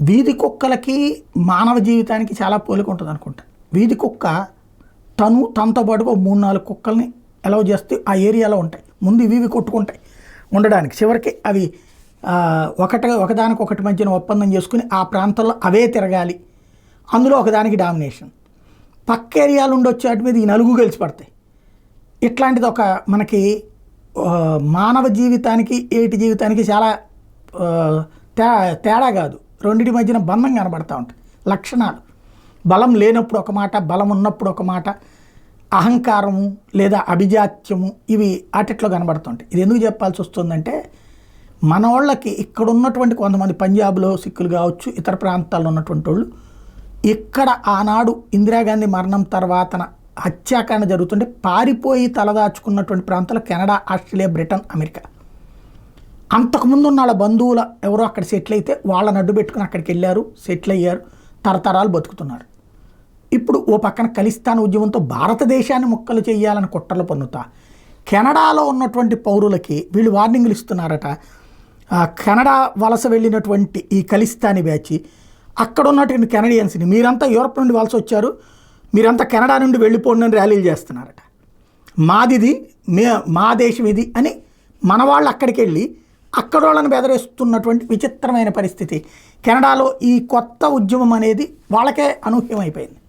వీధి కుక్కలకి మానవ జీవితానికి చాలా పోలిక ఉంటుంది అనుకుంటా. వీధి కుక్క తనతో పాటుగా 3-4 కుక్కల్ని అలౌ చేస్తే ఆ ఏరియాలో ఉంటాయి. ముందు ఇవి కొట్టుకుంటాయి ఉండడానికి, చివరికి అవి ఒకదానికొకటి మధ్యన ఒప్పందం చేసుకుని ఆ ప్రాంతంలో అవే తిరగాలి, అందులో ఒకదానికి డామినేషన్. పక్క ఏరియాలు ఉండొచ్చి వాటి మీద ఈ 4 కలిసి పడతాయి. ఇట్లాంటిది ఒక మనకి మానవ జీవితానికి ఏటి జీవితానికి చాలా తేడా కాదు, రెండింటి మధ్యన బంధం కనబడతా ఉంటుంది. లక్షణాలు బలం లేనప్పుడు ఒక మాట, బలం ఉన్నప్పుడు ఒక మాట, అహంకారము లేదా అభిజాత్యము ఇవి ఆటిట్లో కనబడుతుంటాయి. ఇది ఎందుకు చెప్పాల్సి వస్తుందంటే మన వాళ్ళకి ఇక్కడ ఉన్నటువంటి కొంతమంది పంజాబ్లో సిక్కులు కావచ్చు, ఇతర ప్రాంతాల్లో ఉన్నటువంటి వాళ్ళు ఇక్కడ ఆనాడు ఇందిరాగాంధీ మరణం తర్వాతన హత్యాకాండ జరుగుతుంటే పారిపోయి తలదాచుకున్నటువంటి ప్రాంతాలు కెనడా, ఆస్ట్రేలియా, బ్రిటన్, అమెరికా. అంతకుముందు ఉన్న వాళ్ళ బంధువుల ఎవరో అక్కడ సెటిల్ అయితే వాళ్ళని అడ్డు పెట్టుకుని అక్కడికి వెళ్ళారు, సెటిల్ అయ్యారు, తరతరాలు బతుకుతున్నారు. ఇప్పుడు ఓ పక్కన ఖలిస్తాన్ ఉద్యమంతో భారతదేశాన్ని ముక్కలు చేయాలని కుట్రలు పన్నుతా కెనడాలో ఉన్నటువంటి పౌరులకి వీళ్ళు వార్నింగ్లు ఇస్తున్నారట. కెనడా వలస వెళ్ళినటువంటి ఈ ఖలిస్తానీ బ్యాచ్ అక్కడ ఉన్నటువంటి కెనడియన్స్ని మీరంతా యూరప్ నుండి వలస వచ్చారు, మీరంతా కెనడా నుండి వెళ్ళిపోండి అని ర్యాలీలు చేస్తున్నారట. మాదిది మా దేశం ఇది అని మన వాళ్ళు అక్కడికి వెళ్ళి అక్కడ వాళ్ళని బెదరేస్తున్నటువంటి విచిత్రమైన పరిస్థితి. కెనడాలో ఈ కొత్త ఉద్యమం అనేది వాళ్ళకే అనూహ్యమైపోయింది.